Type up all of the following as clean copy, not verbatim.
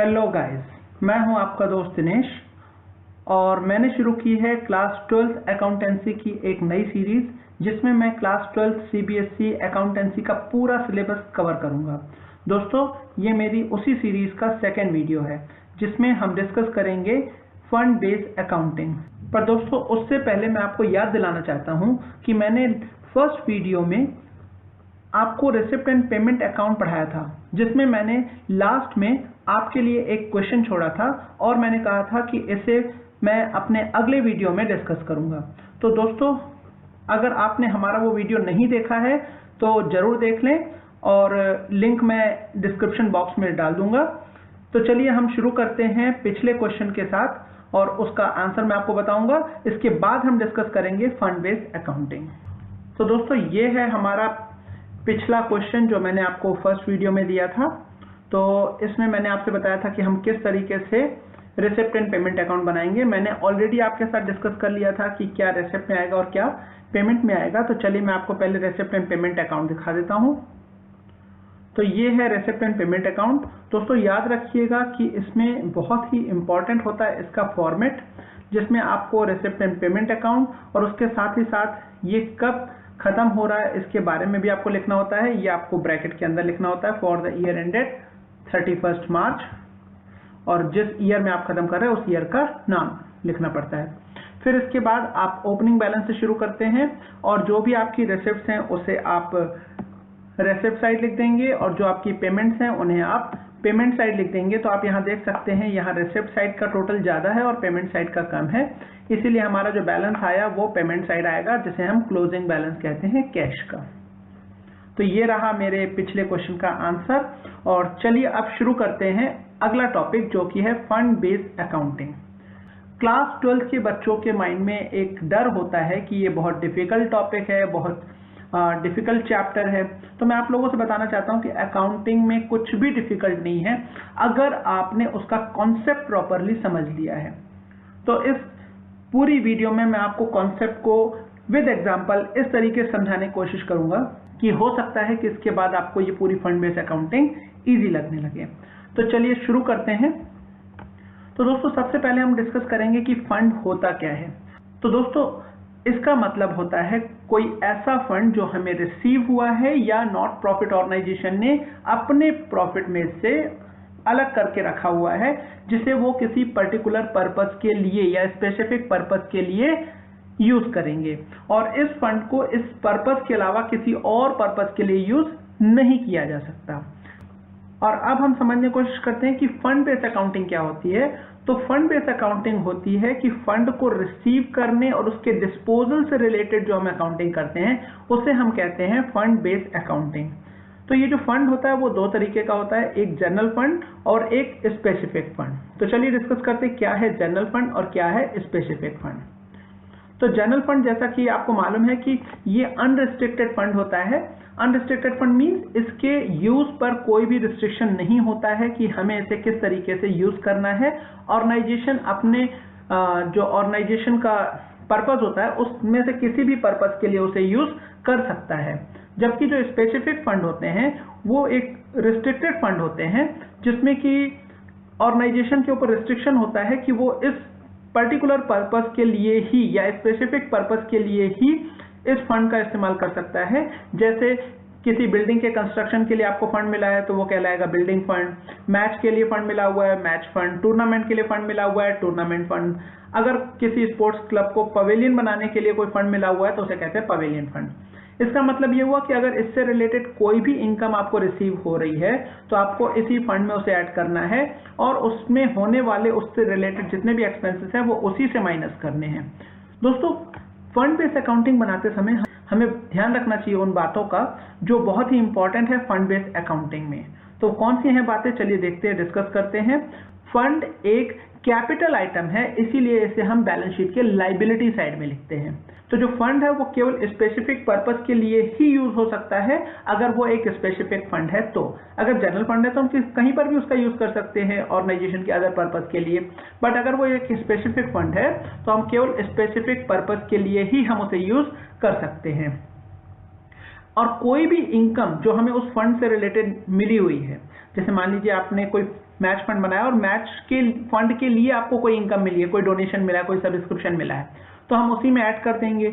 Hello guys, मैं हूं आपका दोस्त दिनेश और मैंने शुरू की है क्लास 12th अकाउंटेंसी की एक नई सीरीज जिसमें मैं क्लास 12th सीबीएसई अकाउंटेंसी का पूरा सिलेबस कवर करूंगा। दोस्तों, ये मेरी उसी सीरीज का सेकेंड वीडियो है जिसमें हम डिस्कस करेंगे फंड बेस्ड अकाउंटिंग। पर दोस्तों, उससे पहले मैं आपको याद दिलाना चाहता हूं कि मैंने फर्स्ट वीडियो में आपको रिसिप्ट एंड पेमेंट अकाउंट पढ़ाया था, जिसमें मैंने लास्ट में आपके लिए एक क्वेश्चन छोड़ा था और मैंने कहा था कि इसे मैं अपने अगले वीडियो में डिस्कस करूंगा। तो दोस्तों, अगर आपने हमारा वो वीडियो नहीं देखा है तो जरूर देख लें और लिंक मैं डिस्क्रिप्शन बॉक्स में डाल दूंगा। तो चलिए हम शुरू करते हैं पिछले क्वेश्चन के साथ और उसका आंसर मैं आपको बताऊंगा। इसके बाद हम डिस्कस करेंगे फंड बेस्ड अकाउंटिंग। तो दोस्तों, ये है हमारा पिछला क्वेश्चन जो मैंने आपको फर्स्ट वीडियो में दिया था। तो इसमें मैंने आपसे बताया था कि हम किस तरीके से रिसिप्ट एंड पेमेंट अकाउंट बनाएंगे। मैंने ऑलरेडी आपके साथ डिस्कस कर लिया था कि क्या रिसिप्ट में आएगा और क्या पेमेंट में आएगा। तो चलिए मैं आपको पहले रिसिप्ट एंड पेमेंट अकाउंट दिखा देता हूं। तो ये है रिसिप्ट एंड पेमेंट अकाउंट। दोस्तों, याद रखिएगा कि इसमें बहुत ही इंपॉर्टेंट होता है इसका फॉर्मेट, जिसमें आपको रिसिप्ट एंड पेमेंट अकाउंट और उसके साथ ही साथ ये कब खत्म हो रहा है इसके बारे में भी आपको लिखना होता है। ये आपको ब्रैकेट के अंदर लिखना होता है फॉर द ईयर एंडेड 31 मार्च, और जिस ईयर में आप खत्म कर रहे हैं उस ईयर का नाम लिखना पड़ता है। फिर इसके बाद आप ओपनिंग बैलेंस से शुरू करते हैं और जो भी आपकी रेसिप्ट्स हैं उसे आप रेसिप्ट साइड लिख देंगे और जो आपकी पेमेंट्स हैं उन्हें आप पेमेंट साइड लिख देंगे। तो आप यहाँ देख सकते हैं, यहाँ रेसिप्ट साइड का टोटल ज्यादा है और पेमेंट साइड का कम है, इसीलिए हमारा जो बैलेंस आया वो पेमेंट साइड आएगा, जिसे हम क्लोजिंग बैलेंस कहते हैं कैश का। तो ये रहा मेरे पिछले क्वेश्चन का आंसर। और चलिए अब शुरू करते हैं अगला टॉपिक, जो कि है फंड बेस्ड अकाउंटिंग। क्लास 12 के बच्चों के माइंड में एक डर होता है कि ये बहुत डिफिकल्ट टॉपिक है, बहुत डिफिकल्ट चैप्टर है। तो मैं आप लोगों से बताना चाहता हूं कि अकाउंटिंग में कुछ भी डिफिकल्ट नहीं है अगर आपने उसका कॉन्सेप्ट प्रॉपरली समझ लिया है। तो इस पूरी वीडियो में मैं आपको कॉन्सेप्ट को विद एग्जांपल इस तरीके से समझाने की कोशिश करूंगा कि हो सकता है कि इसके बाद आपको ये पूरी फंड बेस्ड अकाउंटिंग इजी लगने लगे। तो चलिए शुरू करते हैं। तो दोस्तों, सबसे पहले हम डिस्कस करेंगे कि फंड होता क्या है। तो दोस्तों, इसका मतलब होता है कोई ऐसा फंड जो हमें रिसीव हुआ है या नॉट प्रॉफिट ऑर्गेनाइजेशन ने अपने प्रॉफिट में से अलग करके रखा हुआ है, जिसे वो किसी पर्टिकुलर पर्पस के लिए या स्पेसिफिक पर्पस के लिए यूज करेंगे, और इस फंड को इस पर्पस के अलावा किसी और पर्पस के लिए यूज नहीं किया जा सकता। और अब हम समझने की कोशिश करते हैं कि फंड बेस्ड अकाउंटिंग क्या होती है। तो फंड बेस्ड अकाउंटिंग होती है कि फंड को रिसीव करने और उसके डिस्पोजल से रिलेटेड जो हम अकाउंटिंग करते हैं उसे हम कहते हैं फंड बेस्ड अकाउंटिंग। तो ये जो फंड होता है वो दो तरीके का होता है, एक जनरल फंड और एक स्पेसिफिक फंड। तो चलिए डिस्कस करते हैं क्या है जनरल फंड और क्या है स्पेसिफिक फंड। तो जनरल फंड, जैसा कि आपको मालूम है कि ये अनरिस्ट्रिक्टेड फंड होता है। अनरिस्ट्रिक्टेड फंड मींस इसके यूज पर कोई भी रिस्ट्रिक्शन नहीं होता है कि हमें इसे किस तरीके से यूज करना है। ऑर्गेनाइजेशन अपने जो ऑर्गेनाइजेशन का पर्पस होता है उसमें से किसी भी पर्पस के लिए उसे यूज कर सकता है। जबकि जो स्पेसिफिक फंड होते हैं वो एक रिस्ट्रिक्टेड फंड होते हैं, जिसमें कि ऑर्गेनाइजेशन के ऊपर रिस्ट्रिक्शन होता है कि वो इस पर्टिकुलर पर्पस के लिए ही या स्पेसिफिक पर्पस के लिए ही इस फंड का इस्तेमाल कर सकता है। जैसे किसी बिल्डिंग के कंस्ट्रक्शन के लिए आपको फंड मिला है तो वो कहलाएगा बिल्डिंग फंड, मैच के लिए फंड मिला हुआ है मैच फंड, टूर्नामेंट के लिए फंड मिला हुआ है टूर्नामेंट फंड, अगर किसी स्पोर्ट्स क्लब को पवेलियन बनाने के लिए कोई फंड मिला हुआ है तो उसे कहते हैं पवेलियन फंड। इसका मतलब ये हुआ कि अगर इससे रिलेटेड कोई भी इनकम आपको रिसीव हो रही है तो आपको इसी फंड में उसे ऐड करना है और उसमें होने वाले उससे रिलेटेड जितने भी एक्सपेंसेस हैं वो उसी से माइनस करने हैं। दोस्तों, फंड बेस्ड अकाउंटिंग बनाते समय हमें ध्यान रखना चाहिए उन बातों का जो बहुत ही इंपॉर्टेंट है फंड बेस्ड अकाउंटिंग में। तो कौन सी हैं बातें, चलिए देखते हैं, डिस्कस करते हैं। फंड एक कैपिटल आइटम है, इसीलिए इसे हम बैलेंस शीट के लायबिलिटी साइड में लिखते हैं। तो जो फंड है वो केवल स्पेसिफिक पर्पस के लिए ही यूज हो सकता है अगर वो एक स्पेसिफिक फंड है। तो अगर जनरल फंड है तो हम कहीं पर भी उसका यूज कर सकते हैं ऑर्गेनाइजेशन के अदर पर्पस के लिए, बट अगर वो एक स्पेसिफिक फंड है तो हम केवल स्पेसिफिक पर्पस के लिए ही हम उसे यूज कर सकते हैं। और कोई भी इनकम जो हमें उस फंड से रिलेटेड मिली हुई है, जैसे मान लीजिए आपने कोई मैच फंड बनाया और मैच के फंड के लिए आपको कोई इनकम मिली है, कोई डोनेशन मिला है, कोई सब्सक्रिप्शन मिला है, तो हम उसी में ऐड कर देंगे।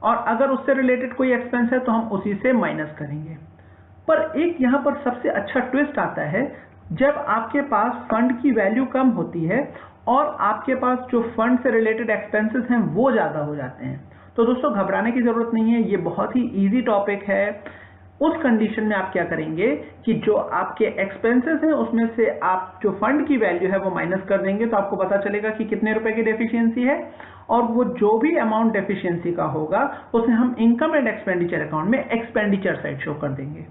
और अगर उससे रिलेटेड कोई एक्सपेंस है तो हम उसी से माइनस करेंगे। पर एक यहाँ पर सबसे अच्छा ट्विस्ट आता है, जब आपके पास फंड की वैल्यू कम होती है और आपके पास जो फंड से रिलेटेड एक्सपेंसेस हैं वो ज़्यादा हो जाते हैं। तो दोस्तों घबराने की ज़रूरत नहीं है, ये बहुत ही ईजी टॉपिक है। उस कंडीशन में आप क्या करेंगे कि जो आपके एक्सपेंसेस हैं उसमें से आप जो फंड की वैल्यू है वो माइनस कर देंगे, तो आपको पता चलेगा कि कितने रुपए की डेफिशिएंसी है, और वो जो भी अमाउंट डेफिशिएंसी का होगा उसे हम इनकम एंड एक्सपेंडिचर अकाउंट में एक्सपेंडिचर साइड शो कर देंगे।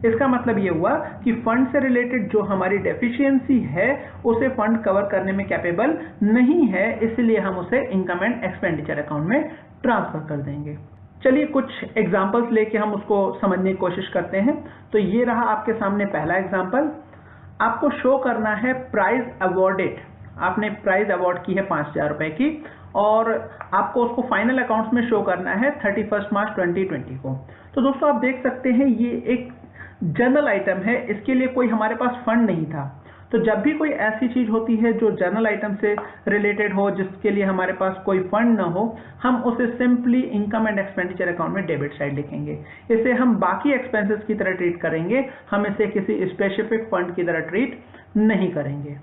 इसका मतलब ये हुआ कि फंड से रिलेटेड जो हमारी डेफिशिएंसी है उसे फंड कवर करने में कैपेबल नहीं है, इसलिए हम उसे इनकम एंड एक्सपेंडिचर अकाउंट में ट्रांसफर कर देंगे। चलिए कुछ एग्जांपल्स लेके हम उसको समझने की कोशिश करते हैं। तो ये रहा आपके सामने पहला एग्जांपल। आपको शो करना है प्राइज अवॉर्डेड। आपने प्राइज अवॉर्ड की है 5,000 रुपए की और आपको उसको फाइनल अकाउंट्स में शो करना है 31 मार्च 2020 को। तो दोस्तों आप देख सकते हैं ये एक जनरल आइटम है, इसके लिए कोई हमारे पास फंड नहीं था। तो जब भी कोई ऐसी चीज होती है जो जनरल आइटम से रिलेटेड हो, जिसके लिए हमारे पास कोई फंड ना हो, हम उसे simply income and expenditure account में डेबिट साइड लिखेंगे। इसे हम बाकी एक्सपेंसेस की तरह ट्रीट करेंगे, हम इसे किसी स्पेसिफिक फंड की तरह ट्रीट नहीं करेंगे।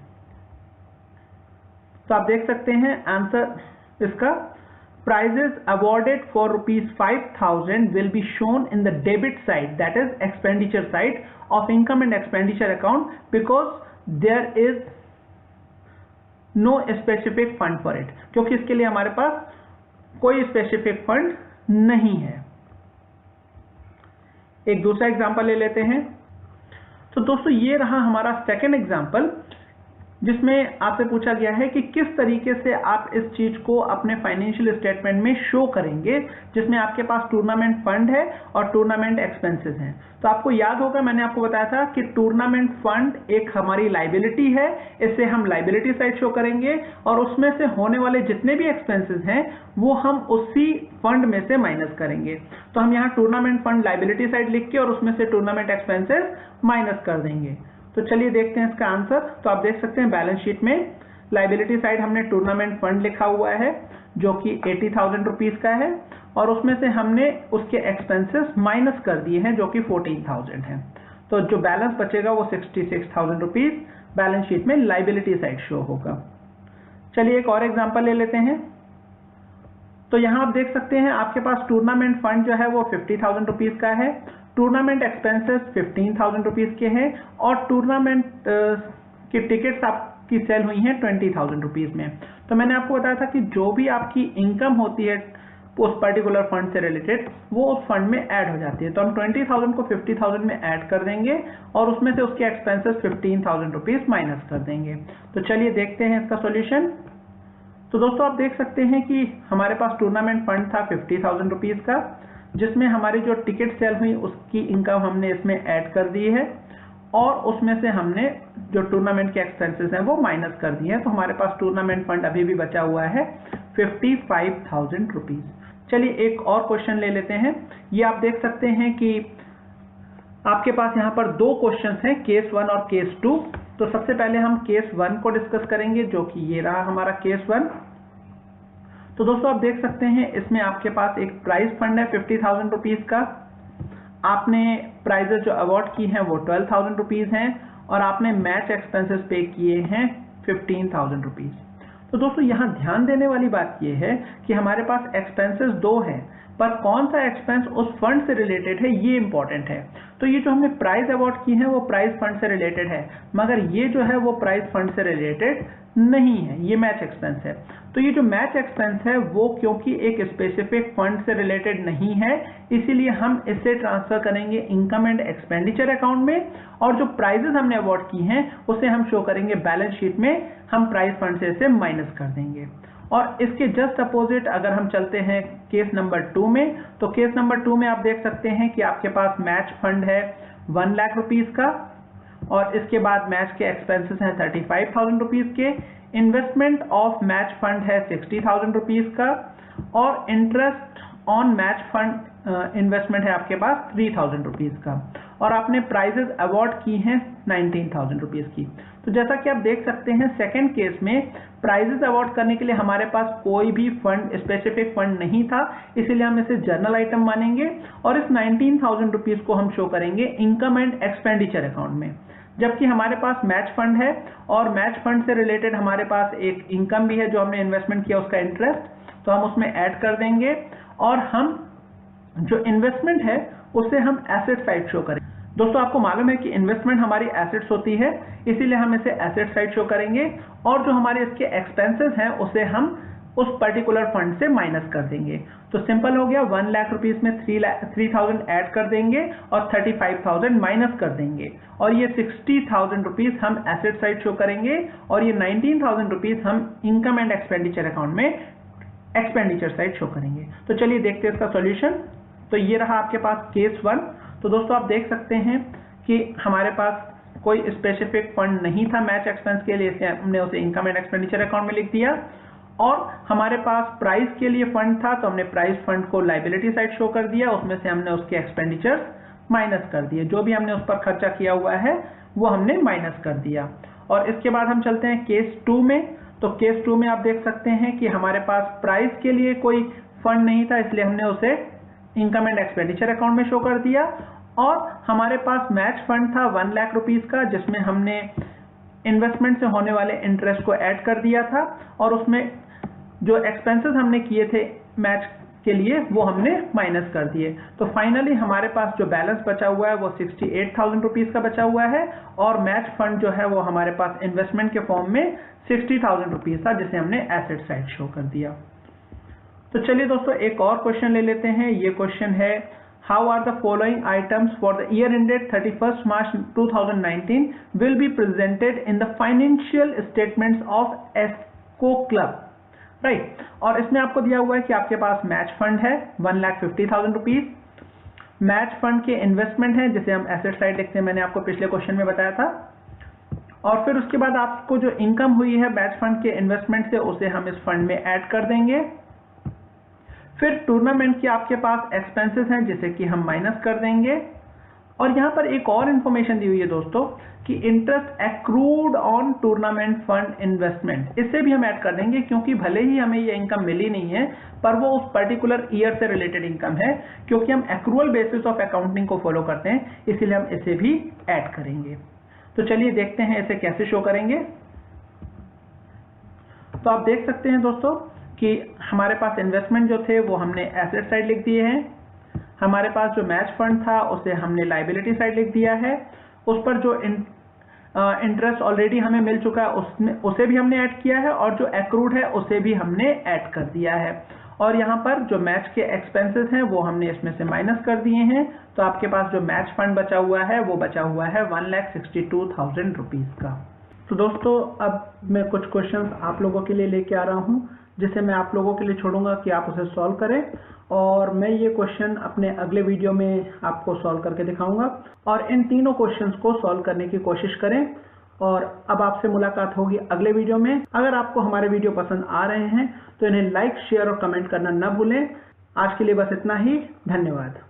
तो आप देख सकते हैं आंसर इसका, prizes awarded for ₹5,000 will be shown in the debit side, that is expenditure side of income and expenditure account, because there is no specific fund for it, क्योंकि इसके लिए हमारे पास कोई स्पेसिफिक फंड नहीं है। एक दूसरा एग्जांपल ले लेते हैं। तो दोस्तों ये रहा हमारा सेकंड एग्जांपल, जिसमें आपसे पूछा गया है कि किस तरीके से आप इस चीज को अपने फाइनेंशियल स्टेटमेंट में शो करेंगे, जिसमें आपके पास टूर्नामेंट फंड है और टूर्नामेंट एक्सपेंसेस हैं। तो आपको याद होगा मैंने आपको बताया था कि टूर्नामेंट फंड एक हमारी लाइबिलिटी है, इसे हम लाइबिलिटी साइड शो करेंगे और उसमें से होने वाले जितने भी एक्सपेंसेस हैं वो हम उसी फंड में से माइनस करेंगे। तो हम यहाँ टूर्नामेंट फंड लाइबिलिटी साइड लिख के और उसमें से टूर्नामेंट एक्सपेंसेस माइनस कर देंगे। तो चलिए देखते हैं इसका आंसर। तो आप देख सकते हैं बैलेंस शीट में लाइबिलिटी साइड हमने टूर्नामेंट फंड लिखा हुआ है जो कि 80,000 रुपीज का है, और उसमें से हमने उसके एक्सपेंसेस माइनस कर दिए हैं जो कि 14,000 है। तो जो बैलेंस बचेगा वो 66,000 रुपीज बैलेंस शीट में लाइबिलिटी साइड शो होगा। चलिए एक और एग्जांपल ले लेते हैं। तो यहाँ आप देख सकते हैं आपके पास टूर्नामेंट फंड जो है वो 50,000 रुपीज का है, टूर्नामेंट एक्सपेंसेस 15,000 रुपीज के हैं, और टूर्नामेंट की टिकट्स आपकी सेल हुई हैं 20,000 रुपीज में। तो मैंने आपको बताया था कि जो भी आपकी इनकम होती है उस पर्टिकुलर फंड से रिलेटेड वो उस फंड में ऐड हो जाती है। तो हम 20,000 को 50,000 में ऐड कर देंगे और उसमें से उसके एक्सपेंसेस 15,000 रुपीज माइनस कर देंगे। तो चलिए देखते हैं इसका सॉल्यूशन। तो दोस्तों आप देख सकते हैं कि हमारे पास टूर्नामेंट फंड था 50,000 रुपीज का, जिसमें हमारी जो टिकट सेल हुई उसकी इनकम हमने इसमें ऐड कर दी है, और उसमें से हमने जो टूर्नामेंट के एक्सपेंसेस हैं वो माइनस कर दिए हैं। तो हमारे पास टूर्नामेंट फंड अभी भी बचा हुआ है 55,000 रुपीज। चलिए एक और क्वेश्चन ले लेते हैं। ये आप देख सकते हैं कि आपके पास यहाँ पर दो क्वेश्चन हैं, केस 1 और केस 2। तो सबसे पहले हम केस 1 को डिस्कस करेंगे, जो कि ये रहा हमारा केस 1। तो दोस्तों आप देख सकते हैं इसमें आपके पास एक प्राइज फंड है 50,000 रुपीज का, आपने प्राइजेस जो अवार्ड की हैं वो 12,000 रुपीज हैं, और आपने मैच एक्सपेंसेस पे किए हैं 15,000 रुपीज। तो दोस्तों यहाँ ध्यान देने वाली बात यह है कि हमारे पास एक्सपेंसेस दो हैं, पर कौन सा एक्सपेंस उस फंड से रिलेटेड है ये इंपॉर्टेंट है। तो ये जो हमने प्राइज अवार्ड की है वो प्राइज फंड से रिलेटेड है, मगर ये जो है वो प्राइज फंड से रिलेटेड नहीं है, ये मैच एक्सपेंस है। तो ये जो मैच एक्सपेंस है वो क्योंकि एक स्पेसिफिक फंड से रिलेटेड नहीं है, इसीलिए हम इसे ट्रांसफर करेंगे इनकम एंड एक्सपेंडिचर अकाउंट में, और जो प्राइजेस हमने अवार्ड की हैं उसे हम शो करेंगे बैलेंस शीट में, हम प्राइज फंड से इसे माइनस कर देंगे। और इसके जस्ट अपोजिट अगर हम चलते हैं केस नंबर 2 में, तो केस नंबर 2 में आप देख सकते हैं कि आपके पास मैच फंड है 1 लाख रुपीज का, और इसके बाद मैच के एक्सपेंसेस हैं 35,000 रुपीज के, इन्वेस्टमेंट ऑफ मैच फंड है 60,000 रुपीज का, और interest on match fund investment है आपके पास 3,000 रुपीज का। और आपने प्राइजेस अवार्ड की हैं 19,000 रुपीज की। तो जैसा कि आप देख सकते हैं सेकंड केस में प्राइजेस अवार्ड करने के लिए हमारे पास कोई भी फंड, स्पेसिफिक फंड नहीं था, इसीलिए हम इसे जर्नल आइटम मानेंगे और इस 19,000 रुपीज को हम शो करेंगे इनकम एंड एक्सपेंडिचर अकाउंट में। जबकि हमारे पास मैच फंड है और मैच फंड से रिलेटेड हमारे पास एक इनकम भी है जो हमने इन्वेस्टमेंट किया उसका इंटरेस्ट, तो हम उसमें ऐड कर देंगे और हम जो इन्वेस्टमेंट है उसे हम एसेट साइड शो करेंगे। दोस्तों आपको मालूम है कि इन्वेस्टमेंट हमारी एसेट्स होती है, इसीलिए हम इसे एसेट साइड शो करेंगे और जो हमारे इसके एक्सपेंसेस हैं उसे हम उस पर्टिकुलर फंड से माइनस कर देंगे। तो सिंपल हो गया, 1 लाख रुपीज में 3,000 ऐड कर देंगे और 35,000 माइनस कर देंगे और ये 60,000 रुपीज हम एसेट साइड शो करेंगे और ये 19,000 रुपीज हम इनकम एंड एक्सपेंडिचर अकाउंट में एक्सपेंडिचर साइड शो करेंगे। तो चलिए देखते हैं इसका सॉल्यूशन। तो ये रहा आपके पास केस 1। तो दोस्तों आप देख सकते हैं कि हमारे पास कोई स्पेसिफिक फंड नहीं था मैच एक्सपेंस के लिए, इसलिए हमने उसे इनकम एंड एक्सपेंडिचर अकाउंट में लिख दिया। और हमारे पास प्राइस के लिए फंड था तो हमने प्राइस फंड को लायबिलिटी साइड शो कर दिया, उसमें से हमने उसके एक्सपेंडिचर्स माइनस कर दिए, जो भी हमने उस पर खर्चा किया हुआ है वो हमने माइनस कर दिया। और इसके बाद हम चलते हैं केस 2 में। तो केस 2 में आप देख सकते हैं कि हमारे पास प्राइस के लिए कोई फंड नहीं था, इसलिए हमने उसे इनकम एंड एक्सपेंडिचर अकाउंट में शो कर दिया। और हमारे पास मैच फंड था 1 लाख रुपीज का, जिसमें हमने इन्वेस्टमेंट से होने वाले इंटरेस्ट को ऐड कर दिया था और उसमें जो एक्सपेंसेस हमने किए थे मैच के लिए वो हमने माइनस कर दिए। तो फाइनली हमारे पास जो बैलेंस बचा हुआ है वो 68,000 रुपीज का बचा हुआ है और मैच फंड जो है वो हमारे पास इन्वेस्टमेंट के फॉर्म में 60,000 रुपीज था, जिसे हमने एसेट साइड शो कर दिया। तो चलिए दोस्तों एक और क्वेश्चन ले लेते हैं। ये क्वेश्चन है, how are the following items for the year ended 31 March 2019 will be presented in the financial statements of Esco club, right. और इसमें आपको दिया हुआ है कि आपके पास मैच फंड है 1,50,000 रुपीज, मैच फंड के इन्वेस्टमेंट है जिसे हम एसेट साइड लिखते हैं, मैंने आपको पिछले क्वेश्चन में बताया था। और फिर उसके बाद आपको जो इनकम हुई है मैच फंड के इन्वेस्टमेंट से उसे हम इस फंड में ऐड कर देंगे। फिर टूर्नामेंट के आपके पास एक्सपेंसेस हैं जिसे कि हम माइनस कर देंगे। और यहां पर एक और इंफॉर्मेशन दी हुई है दोस्तों कि interest accrued on tournament fund investment, इसे भी हम ऐड कर देंगे क्योंकि भले ही हमें ये इनकम मिली नहीं है पर वो उस पर्टिकुलर ईयर से रिलेटेड इनकम है, क्योंकि हम एक्रूअल बेसिस ऑफ अकाउंटिंग को फॉलो करते हैं, इसीलिए हम इसे भी ऐड करेंगे। तो चलिए देखते हैं इसे कैसे शो करेंगे। तो आप देख सकते हैं दोस्तों कि हमारे पास इन्वेस्टमेंट जो थे वो हमने एसेट साइड लिख दिए हैं, हमारे पास जो मैच फंड था उसे हमने लायबिलिटी साइड लिख दिया है, उस पर जो इंटरेस्ट ऑलरेडी हमें मिल चुका है उसे भी हमने ऐड किया है और जो एक्रूड है उसे भी हमने ऐड कर दिया है। और यहाँ पर जो मैच के एक्सपेंसेस हैं वो हमने इसमें से माइनस कर दिए हैं। तो आपके पास जो मैच फंड बचा हुआ है वो बचा हुआ है 1,62,000 रुपीज का। तो दोस्तों अब मैं कुछ क्वेश्चंस आप लोगों के लिए लेके आ रहा हूँ जिसे मैं आप लोगों के लिए छोड़ूंगा कि आप उसे सॉल्व करें, और मैं ये क्वेश्चन अपने अगले वीडियो में आपको सॉल्व करके दिखाऊंगा। और इन तीनों क्वेश्चंस को सॉल्व करने की कोशिश करें। और अब आपसे मुलाकात होगी अगले वीडियो में। अगर आपको हमारे वीडियो पसंद आ रहे हैं तो इन्हें लाइक, शेयर और कमेंट करना न भूलें। आज के लिए बस इतना ही, धन्यवाद।